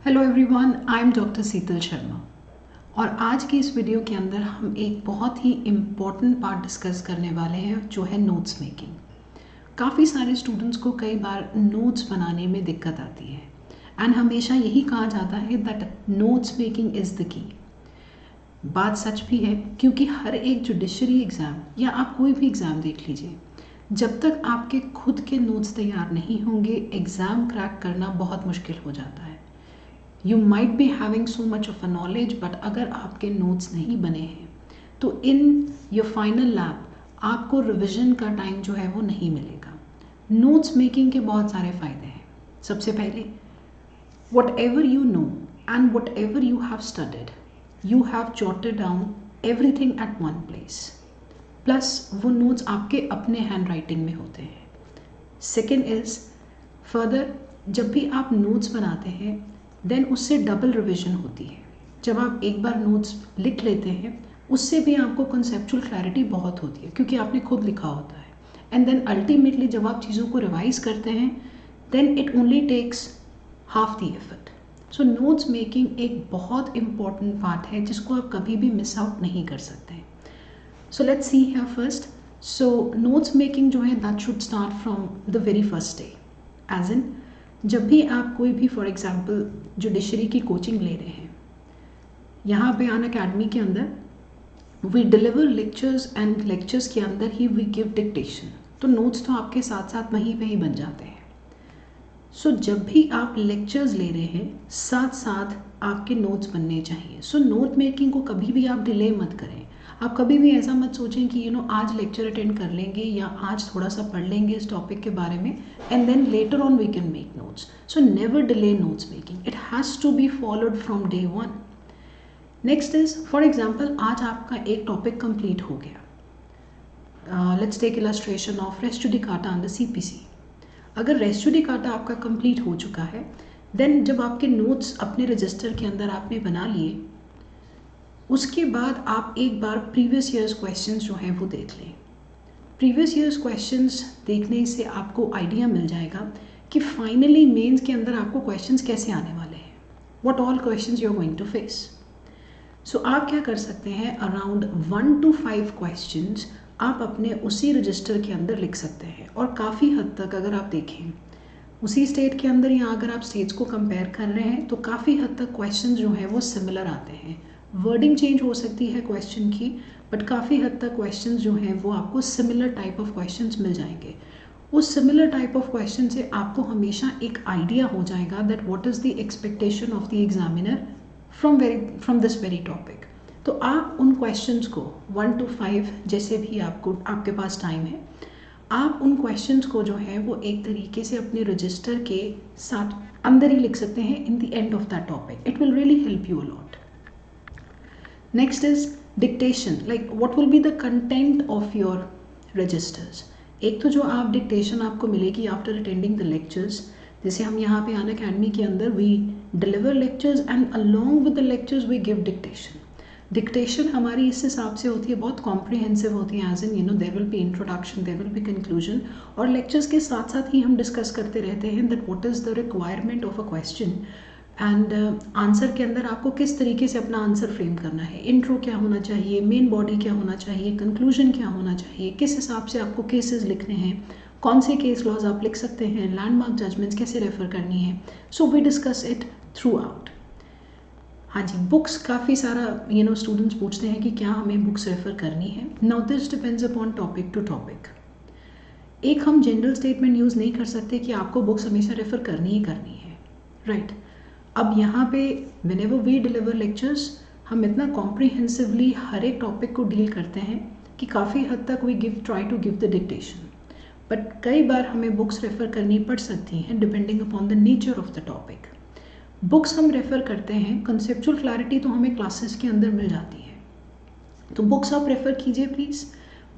Hello everyone, I am doctor Sheetal Sharma और आज की इस वीडियो के अंदर हम एक बहुत ही इम्पॉर्टेंट पार्ट डिस्कस करने वाले हैं जो है नोट्स मेकिंग। काफ़ी सारे स्टूडेंट्स को कई बार नोट्स बनाने में दिक्कत आती है एंड हमेशा यही कहा जाता है that notes making is the key. बात सच भी है क्योंकि हर एक जुडिशरी एग्ज़ाम या आप कोई भी एग्ज़ाम देख लीजिए, जब तक आपके खुद के नोट्स तैयार नहीं होंगे एग्ज़ाम क्रैक करना बहुत मुश्किल हो जाता है। You might be having so much of a knowledge but अगर आपके नोट्स नहीं बने हैं तो इन योर फाइनल लैब आपको रिविजन का टाइम जो है वो नहीं मिलेगा। नोट्स मेकिंग के बहुत सारे फ़ायदे हैं। सबसे पहले, what ever you know and what ever you have studied you have jotted down everything at one place, plus वो नोट्स आपके अपने हैंड राइटिंग में होते हैं। सेकेंड इज़ फर्दर, जब भी आप नोट्स बनाते हैं देन उससे डबल रिवीजन होती है। जब आप एक बार नोट्स लिख लेते हैं उससे भी आपको कंसेप्चुअल क्लैरिटी बहुत होती है क्योंकि आपने खुद लिखा होता है। एंड देन अल्टीमेटली जब आप चीज़ों को रिवाइज करते हैं then it only takes half the effort. So notes making एक बहुत इम्पॉर्टेंट पार्ट है जिसको आप कभी भी मिस आउट नहीं कर सकते। So let's see here first. So notes making जो है that should start from the very first day. As in, जब भी आप कोई भी फॉर एग्जांपल जुडिशरी की कोचिंग ले रहे हैं, यहाँ पे अनअकैडमी के अंदर we deliver lectures and lectures के अंदर ही वी गिव डिक्टेशन, तो नोट्स तो आपके साथ साथ वहीं पे ही बन जाते हैं। सो जब भी आप लेक्चर्स ले रहे हैं साथ साथ आपके नोट्स बनने चाहिए। सो नोट मेकिंग को कभी भी आप डिले मत करें। आप कभी भी ऐसा मत सोचें कि आज लेक्चर अटेंड कर लेंगे या आज थोड़ा सा पढ़ लेंगे इस टॉपिक के बारे में and then later on we can make notes. So never delay notes making, it has to be followed from day one. Next is for example, आज आपका एक टॉपिक कंप्लीट हो गया। Let's take illustration of res judicata under CPC. अगर res judicata आपका complete हो चुका है देन जब आपके नोट्स अपने रजिस्टर के अंदर आपने बना लिए उसके बाद आप एक बार प्रीवियस ईयर्स क्वेश्चंस जो हैं वो देख लें। प्रीवियस ईयर्स क्वेश्चंस देखने से आपको आइडिया मिल जाएगा कि फाइनली मेंस के अंदर आपको क्वेश्चंस कैसे आने वाले हैं, what all questions you are going to face. So आप क्या कर सकते हैं, अराउंड 1 to 5 क्वेश्चंस आप अपने उसी रजिस्टर के अंदर लिख सकते हैं। और काफ़ी हद तक अगर आप देखें उसी स्टेट के अंदर या अगर आप स्टेट्स को कंपेयर कर रहे हैं तो काफ़ी हद तक क्वेश्चन जो हैं वो सिमिलर आते हैं। वर्डिंग चेंज हो सकती है क्वेश्चन की बट काफ़ी हद तक क्वेश्चंस जो हैं वो आपको सिमिलर टाइप ऑफ क्वेश्चंस मिल जाएंगे। उस सिमिलर टाइप ऑफ क्वेश्चन से आपको हमेशा एक आइडिया हो जाएगा that what is the expectation of the examiner from this very topic. तो आप उन क्वेश्चंस को 1 to 5 जैसे भी आपके पास टाइम है, आप उन क्वेश्चंस को जो है वो एक तरीके से अपने रजिस्टर के साथ अंदर ही लिख सकते हैं in the end of that topic. It will really help you a lot. Next is dictation, like what will be the content of your registers. एक तो जो आप डिक्टेशन आपको मिलेगी आफ्टर अटेंडिंग द लेक्चर्स, जैसे हम यहाँ पे अनअकैडमी के अंदर we deliver lectures and along with the lectures we give dictation. Dictation हमारी इस हिसाब से होती है, बहुत कॉम्प्रिहेंसिव होती है, as in there will be introduction, there will be conclusion, और लेक्चर्स के साथ साथ ही हम डिस्कस करते रहते हैं that what is the requirement of a question and answer के अंदर आपको किस तरीके से अपना आंसर फ्रेम करना है। इंट्रो क्या होना चाहिए, मेन बॉडी क्या होना चाहिए, कंक्लूजन क्या होना चाहिए, किस हिसाब से आपको केसेस लिखने हैं, कौन से केस लॉज आप लिख सकते हैं, लैंडमार्क जजमेंट्स कैसे रेफर करनी है। So we discuss it throughout. हाँ जी, बुक्स काफ़ी सारा स्टूडेंट्स पूछते हैं कि क्या हमें बुक्स रेफ़र करनी है। Now this depends upon topic to topic. एक हम जनरल स्टेटमेंट यूज़ नहीं कर सकते कि आपको बुक्स हमेशा रेफ़र करनी ही करनी है, राइट। अब यहाँ पे व्हेनेवर वी डिलीवर लेक्चर्स हम इतना कॉम्प्रिहेंसिवली हर एक टॉपिक को डील करते हैं कि काफ़ी हद तक we try to give the dictation, but कई बार हमें बुक्स रेफ़र करनी पड़ सकती हैं depending upon the nature of the topic. Books हम रेफ़र करते हैं, कंसेप्चुअल क्लैरिटी तो हमें क्लासेस के अंदर मिल जाती है, तो बुक्स आप रेफ़र कीजिए प्लीज़।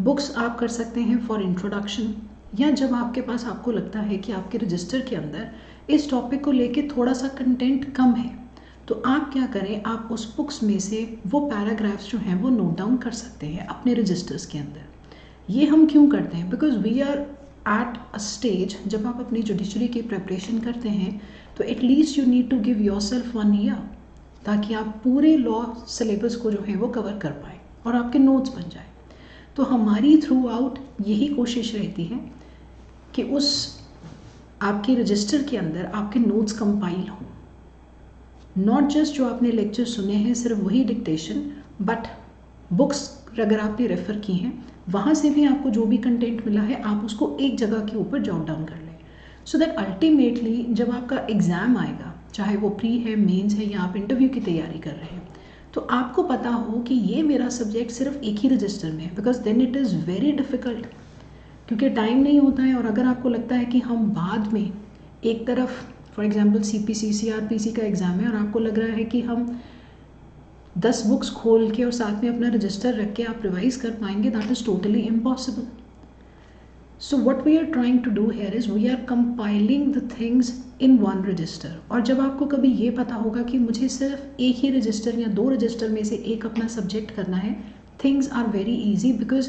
बुक्स आप कर सकते हैं फॉर इंट्रोडक्शन, या जब आपके पास आपको लगता है कि आपके रजिस्टर के अंदर इस टॉपिक को लेके थोड़ा सा कंटेंट कम है तो आप क्या करें, आप उस बुक्स में से वो पैराग्राफ्स जो हैं वो नोट डाउन कर सकते हैं अपने रजिस्टर्स के अंदर। ये हम क्यों करते हैं, because we are at a stage जब आप अपनी जुडिशरी की प्रिपरेशन करते हैं तो at least you need to give yourself 1 year, ताकि आप पूरे लॉ सिलेबस को जो है वो कवर कर पाएँ और आपके नोट्स बन जाए। तो हमारी थ्रू आउट यही कोशिश रहती है कि उस आपके रजिस्टर के अंदर आपके नोट्स कंपाइल हों, नॉट जस्ट जो आपने लेक्चर सुने हैं सिर्फ वही डिक्टेशन, बट बुक्स अगर आपने रेफ़र की हैं वहाँ से भी आपको जो भी कंटेंट मिला है आप उसको एक जगह के ऊपर जॉट डाउन कर लें, सो दैट अल्टीमेटली जब आपका एग्ज़ाम आएगा, चाहे वो प्री है, मेंस है या आप इंटरव्यू की तैयारी कर रहे हैं, तो आपको पता हो कि ये मेरा सब्जेक्ट सिर्फ एक ही रजिस्टर में है, because then it is very difficult, क्योंकि टाइम नहीं होता है। और अगर आपको लगता है कि हम बाद में एक तरफ फॉर एग्जांपल CPC CRPC का एग्ज़ाम है और आपको लग रहा है कि हम 10 बुक्स खोल के और साथ में अपना रजिस्टर रख के आप रिवाइज कर पाएंगे, that is totally impossible. So what we are trying to do here is we are compiling the things in one register. और जब आपको कभी ये पता होगा कि मुझे सिर्फ एक ही रजिस्टर या 2 रजिस्टर में से एक अपना सब्जेक्ट करना है, things are very easy because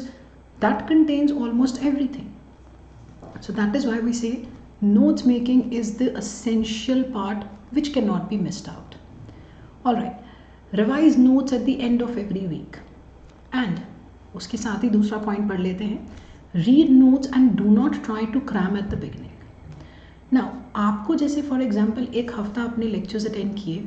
that contains almost everything. So that is why we say notes making is the essential part which cannot be missed out. All right, revise notes at the end of every week. And उसके साथ ही दूसरा point पढ़ लेते हैं, read notes and do not try to cram at the beginning. Now आपको जैसे for example एक हफ्ता आपने लेक्चर्स अटेंड किए,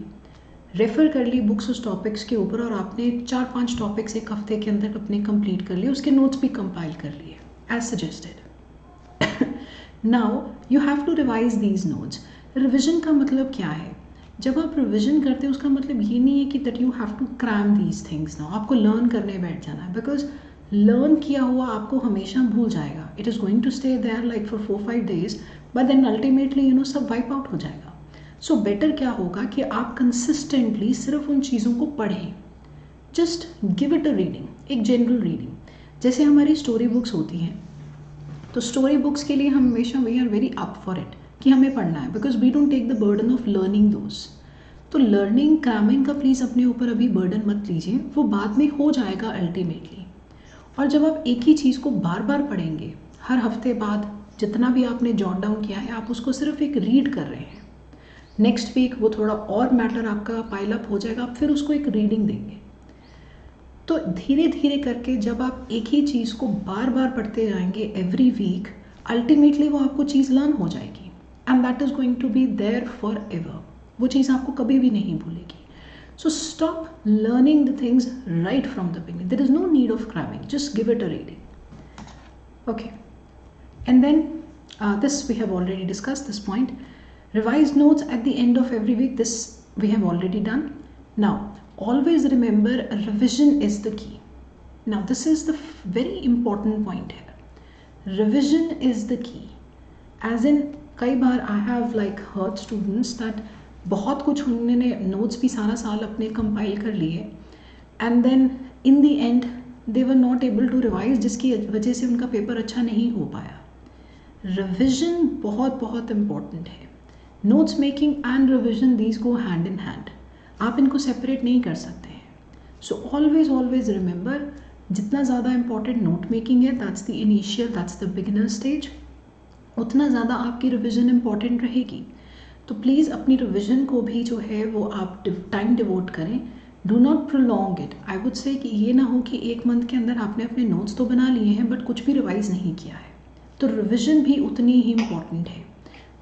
रेफ़र कर ली बुक्स उस टॉपिक्स के ऊपर और आपने 4-5 टॉपिक्स एक हफ्ते के अंदर अपने कंप्लीट कर लिए, उसके नोट्स भी कंपाइल कर लिए as suggested. Now you have to revise these notes. Revision का मतलब क्या है? जब आप रिविज़न करते हैं उसका मतलब ये नहीं है कि that you have to cram these things now, आपको लर्न करने बैठ जाना है, बिकॉज लर्न किया हुआ आपको हमेशा भूल जाएगा। It is going to stay there like for 4-5 days, but then ultimately सब वाइप आउट हो जाएगा। सो बेटर क्या होगा कि आप कंसिस्टेंटली सिर्फ उन चीज़ों को पढ़ें, just give it a reading, एक जनरल रीडिंग। जैसे हमारी स्टोरी बुक्स होती हैं, तो स्टोरी बुक्स के लिए हम हमेशा we are very up for it कि हमें पढ़ना है, because we don't take the burden of learning those. तो लर्निंग क्रैमिंग का प्लीज़ अपने ऊपर अभी बर्डन मत लीजिए, वो बाद में हो जाएगा अल्टीमेटली। और जब आप एक ही चीज़ को बार बार पढ़ेंगे, हर हफ्ते बाद जितना भी आपने जॉट डाउन किया है आप उसको सिर्फ एक रीड कर रहे हैं, नेक्स्ट वीक वो थोड़ा और मैटर आपका पाइल अप हो जाएगा, आप फिर उसको एक रीडिंग देंगे। तो धीरे धीरे करके जब आप एक ही चीज़ को बार बार पढ़ते जाएंगे एवरी वीक, अल्टीमेटली वो आपको चीज़ लर्न हो जाएगी and that is going to be there forever. वो चीज़ आपको कभी भी नहीं भूलेगी। So stop learning the things right from the beginning, there is no need of cramming, just give it a reading. Okay, and then this we have already discussed this point, revise notes at the end of every week, this we have already done. Now always remember revision is the key. Now this is the very important point here. Revision is the key. As in कई बार I have like heard students that बहुत कुछ उन्होंने notes भी सारा साल अपने compile कर लिए and then in the end they were not able to revise, जिसकी वजह से उनका पेपर अच्छा नहीं हो पाया। Revision बहुत बहुत important है। Notes making and revision, these go hand in hand. आप इनको सेपरेट नहीं कर सकते हैं। सो ऑलवेज रिमेंबर, जितना ज़्यादा इंपॉर्टेंट नोट मेकिंग है, that's the initial, that's the beginner stage, उतना ज़्यादा आपकी रिविज़न इंपॉर्टेंट रहेगी। तो प्लीज़ अपनी रिविज़न को भी जो है वो आप टाइम डिवोट करें, do not prolong it. I would say कि ये ना हो कि 1 मंथ के अंदर आपने अपने नोट्स तो बना लिए हैं बट कुछ भी रिवाइज़ नहीं किया है। तो रिविज़न भी उतनी ही इम्पॉर्टेंट है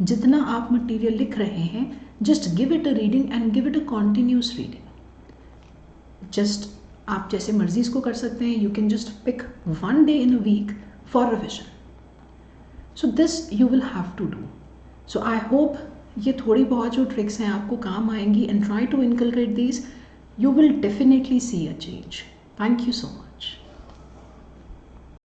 जितना आप मटीरियल लिख रहे हैं। Just give it a reading and give it a continuous reading. Just आप जैसे मर्जी इसको कर सकते हैं, you can just pick 1 day in a week for revision. So this you will have to do. So I hope ये थोड़ी बहुत जो ट्रिक्स हैं आपको काम आएंगी and try to inculcate these. You will definitely see a change. Thank you so much.